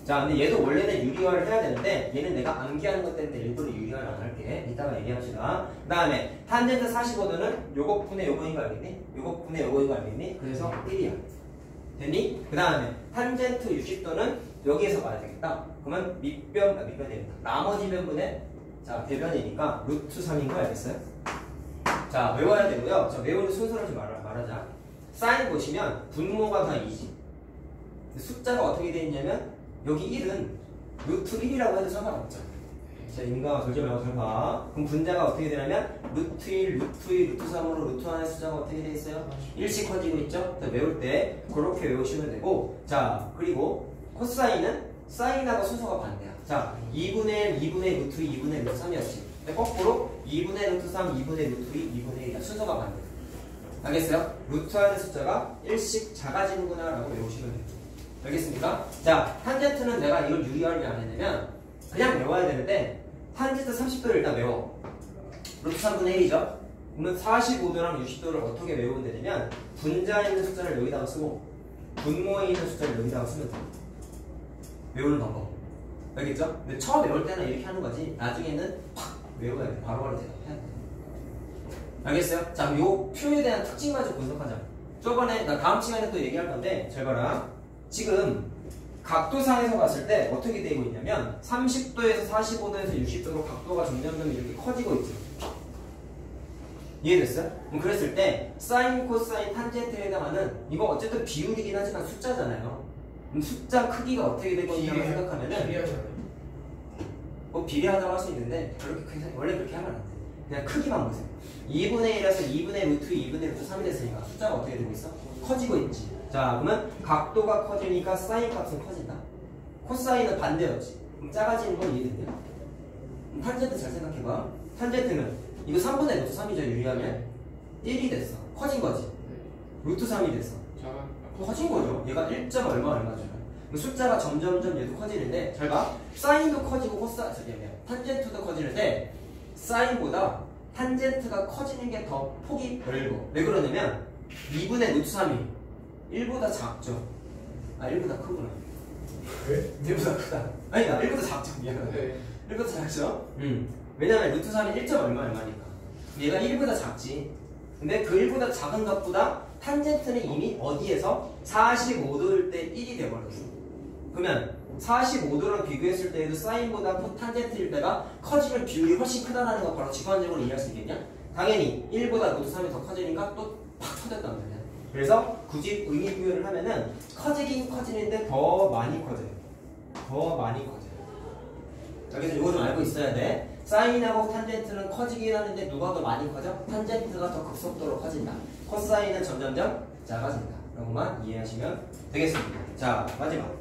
자, 근데 얘도 원래는 유리화를 해야 되는데 얘는 내가 암기하는 것 때문에 일부러 유리화를 안 할게. 이따가 얘기합시다. 그 다음에 탄젠트 45도는 요거 분의 요거인 거 알겠니? 요거 분의 요거인 거 알겠니? 그래서 1이야. 됐니? 그 다음에 탄젠트 60도는 여기에서 봐야 되겠다. 그러면 밑변이 나머지 변분의 자 대변이니까 루트 3인 거 알겠어요? 자, 외워야 되고요. 자, 외우는 순서를 좀 말하자. 사인 보시면 분모가 다 2지. 숫자가 어떻게 되어 있냐면 여기 1은 루트 1이라고 해도 상관없죠. 자, 인과 절제말고 잘 봐. 그럼 분자가 어떻게 되냐면 루트 1, 루트 2, 루트 3으로 루트 1의 숫자가 어떻게 돼 있어요? 1씩 커지고 있죠? 외울 때 그렇게 외우시면 되고, 자, 그리고 코사인은 사인하고 순서가 반대야. 자, 2분의 1, 2분의 루트 2, 2분의 루트 3이었지. 근데 거꾸로 2분의 루트 3, 2분의 루트 2, 2분의 1이야. 순서가 반대. 알겠어요? 루트 1의 숫자가 1씩 작아지는구나 라고 외우시면 돼요. 알겠습니까? 자, 탄젠트는 내가 이걸 유리화를 왜 안 했냐면 그냥 외워야 되는데 탄젠트 30도를 일단 외워. 루트 3분의 1이죠? 그러면 45도랑 60도를 어떻게 외우면 되냐면 분자에 있는 숫자를 여기다가 쓰고 분모에 있는 숫자를 여기다가 쓰면 돼. 외우는 방법. 알겠죠? 근데 처음 외울 때는 이렇게 하는 거지 나중에는 팍 외워야 돼. 바로바로 대답해야 돼. 알겠어요? 자, 요 표에 대한 특징마저 분석하자. 저번에 나 다음 시간에 또 얘기할 건데 잘 봐라. 지금 각도상에서 봤을 때 어떻게 되고 있냐면 30도에서 45도에서 60도로 각도가 점점점 이렇게 커지고 있죠. 이해됐어요? 그럼 그랬을 때 사인, 코사인, 탄젠트에 해당하는 이거 어쨌든 비율이긴 하지만 숫자잖아요. 그럼 숫자 크기가 어떻게 되고 있냐고 생각하면은 비례하잖아요. 뭐 비례하다고 할 수 있는데 그렇게 원래 그렇게 하면 안 돼. 그냥 크기만 보세요. 2분의 1에서 2분의 루트 2분의 루트 3이 됐으니까 숫자가 어떻게 되고 있어? 커지고 있지. 자, 그러면 각도가 커지니까 사인 값은 커진다. 코사인은 반대였지. 그럼 작아지는 건 이해됐냐? 탄젠트 잘 생각해봐. 탄젠트는 이거 3분의 루트 3이죠. 유리하면 1이 됐어. 커진 거지. 루트 3이 됐어. 커진 거죠. 얘가 1. 얼마잖아. 숫자가 점점점 얘도 커지는데 잘 봐. 사인도 커지고 탄젠트도 커지는데 사인보다 탄젠트가 커지는 게 더 폭이 넓어. 왜 그러냐면 2분의 루트 3이 1보다 작죠. 아, 1보다 크구나. 왜? 1보다 크다. 아니다, 1보다 작죠. 미안하다. 네. 1보다 작죠? 왜냐면 루트 3이 1. 얼마니까. 얘가 1보다 작지. 근데 그 1보다 작은 것보다 탄젠트는 이미 어디에서 45도일 때 1이 돼버렸어. 그러면 45도랑 비교했을 때에도 사인보다 탄젠트일 때가 커지는 비율이 훨씬 크다는 거 바로 직관적으로 이해할 수 있겠냐? 당연히 1보다 루트 3이 더 커지니까 또 팍 터졌단 말이야. 그래서 굳이 의미 부여를 하면은 커지긴 커지는데 더 많이 커져요. 더 많이 커져요. 여기서 이거 좀 알고 있어야 돼. 사인하고 탄젠트는 커지긴 하는데 누가 더 많이 커져? 탄젠트가 더 급속도로 커진다. 코사인은 점점점 작아진다. 라고만 이해하시면 되겠습니다. 자, 마지막.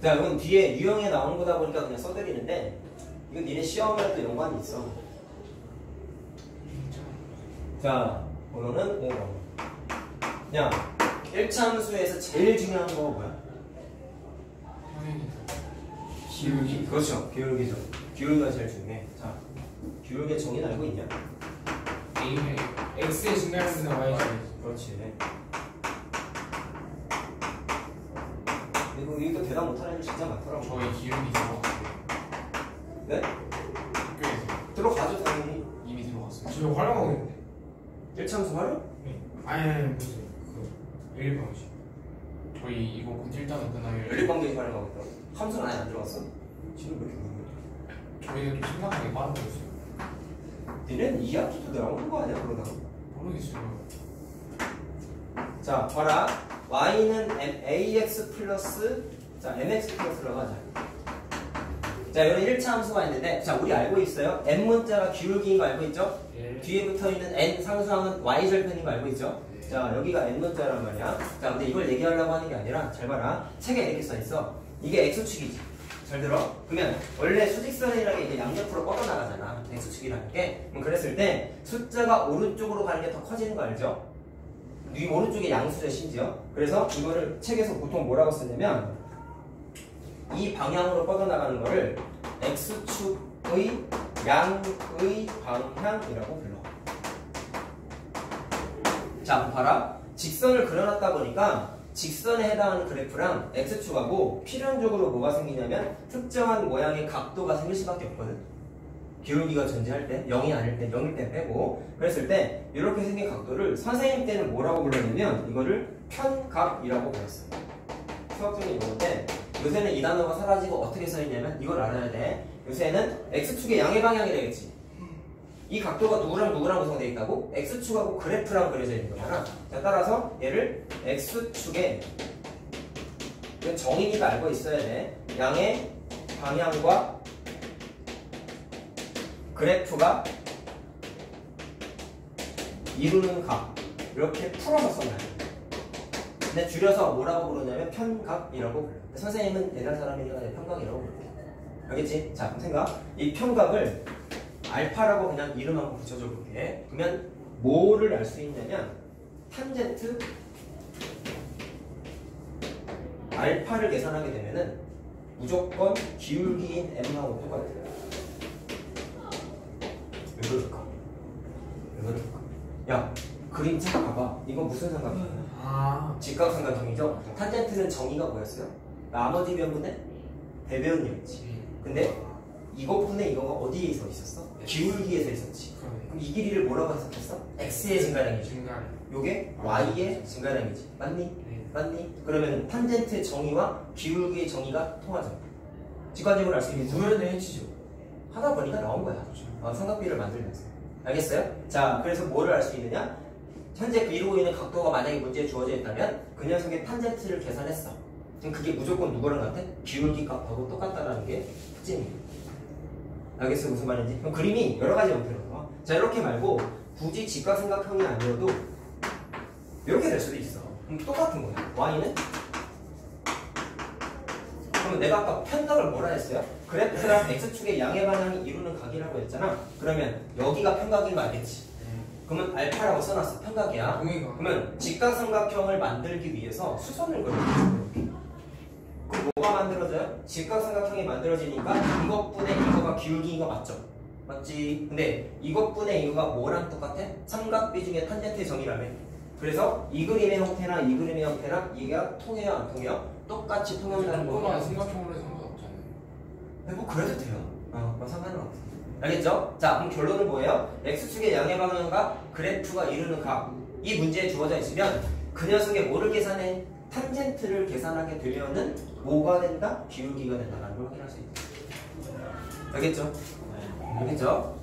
자, 이건 뒤에 유형에 나오는 거다 보니까 그냥 써드리는데 이건 니네 시험에 또 연관이 있어. 자, 번호는 5번. 그냥 1참수에서 제일 중요한 거 뭐야? 기울기. 그렇죠. 기울기죠. 기울기가 제일 중요해. 자, 기울기의 정의는 알고 있냐? A의 X의 증가율분의 Y의 그렇지. 그리고 이거 대답 못하는 애들 진짜 많더라고. 저희 기록이 들어갔어요. 네? 학교에서 들어가죠, 당연히. 이미 들어갔어요. 지금 활용하고 있는데. 1참수 활용? 네. 아니 무슨 그 일일 방식. 저희 이거 곧 일단은 끝나요. 연립방정식 활용하고 있다고. 함수는 아예 안 들어갔어? 지금 왜 이렇게 저희가 좀 심각하게 빠른 거였어요. 니는 2학기도 나오는 거 아니야, 그러다가? 모르겠어요. 자, 봐라. y는 ax 플러스 자 mx 플러스라고 하자. 자, 이런 1차 함수가 있는데 자, 우리 알고 있어요. n 문자가 기울기인 거 알고 있죠? 예. 뒤에 붙어있는 n 상수항은 y절편인 거 알고 있죠? 네. 자, 여기가 n 문자란 말이야. 자, 근데 이걸 얘기하려고 하는 게 아니라 잘 봐라. 책에 이렇게 써있어. 이게 x축이지. 잘 들어? 그러면 원래 수직선이라는 게 이제 양옆으로 뻗어나가잖아. x축이라는 게. 그럼 그랬을 때 숫자가 오른쪽으로 가는 게 더 커지는 거 알죠? 이 오른쪽에 양수죠, 심지어. 그래서 이거를 책에서 보통 뭐라고 쓰냐면 이 방향으로 뻗어나가는 거를 x축의 양의 방향이라고 불러. 자, 봐라. 직선을 그려놨다 보니까 직선에 해당하는 그래프랑 x축하고 필연적으로 뭐가 생기냐면 특정한 모양의 각도가 생길 수밖에 없거든. 기울기가 존재할 때, 0이 아닐 때, 0일 때 빼고 그랬을 때 이렇게 생긴 각도를 선생님 때는 뭐라고 불렀냐면 이거를 편각이라고 불렀어요. 수학적인 용어인데 요새는 이 단어가 사라지고 어떻게 써있냐면 이걸 알아야 돼. 요새는 x축의 양의 방향이 되겠지. 이 각도가 누구랑 누구랑 구성되어 있다고? x축하고 그래프랑 그려져 있는 거잖아. 자, 따라서 얘를 x축에 이건 정의니까 알고 있어야 돼. 양의 방향과 그래프가 이루는 각 이렇게 풀어서 써놔요. 근데 줄여서 뭐라고 부르냐면 편각이라고 불러요. 선생님은 옛날 사람이니까 편각이라고 부르요. 알겠지? 자, 그럼 생각. 이 편각을 알파라고 그냥 이름 한번 붙여줘 볼게. 그러면 뭐를 알 수 있냐면 탄젠트 알파를 계산하게 되면은 무조건 기울기인 m하고 똑같아요. 왜 그럴까? 왜 그럴까? 야, 그림책 봐봐. 이거 무슨 삼각형이야? 아 직각삼각형이죠? 탄젠트는 정의가 뭐였어요? 나머지 면분의 대변이었지. 근데 이것분의 이거가 어디에 서 있었어? 기울기에 서 있었지. 그러네. 그럼 이 길이를 뭐라고 해석했어? x의 증가량이지. 중간에 요게 y의 증가량이지. 맞니? 네. 맞니? 그러면 탄젠트의 정의와 기울기의 정의가 통하죠. 직관적으로 알 수 있겠죠? 무연의 h죠. 하다 보니까 나온 거야. 삼각비를 만들면서. 알겠어요? 자, 그래서 뭐를 알 수 있느냐? 현재 이루고 있는 각도가 만약에 문제에 주어져 있다면 그 녀석의 탄젠트를 계산했어. 지금 그게 무조건 누구랑 같아? 기울기 값하고 똑같다라는 게 특징이에요. 알겠어요? 무슨 말인지? 그럼 그림이 여러 가지 형태로 나와. 자, 이렇게 말고 굳이 직각삼각형이 아니어도 이렇게 될 수도 있어. 그럼 똑같은 거야. y는? 그러면 내가 아까 편각을 뭐라 했어요? 그래프랑 x축의 양의 방향이 이루는 각이라고 했잖아. 그러면 여기가 편각인 거 알겠지? 그러면 알파라고 써놨어. 편각이야. 동의가. 그러면 직각삼각형을 만들기 위해서 수선을 그려줘요. 그럼 뭐가 만들어져요? 직각삼각형이 만들어지니까 이것분의 이거가 기울기인 거 맞죠? 맞지? 근데 이것분의 이거가 뭐랑 똑같아? 삼각비 중에 탄젠트의 정의라며. 그래서 이 그림의 형태나 이 그림의 형태랑 이게 통해요 안 통해요? 똑같이 통한다는 그거만 거야. 생각형으로 해서 상관없잖아요. 뭐 그래도 돼요. 뭐 상관은 없어. 알겠죠? 자, 그럼 결론은 뭐예요? x축의 양의 방향과 그래프가 이루는 각. 이 문제에 주어져 있으면 그 녀석의 뭐를 계산해? 탄젠트를 계산하게 되면은 뭐가 된다? 기울기가 된다라는 걸 확인할 수 있다. 알겠죠? 알겠죠?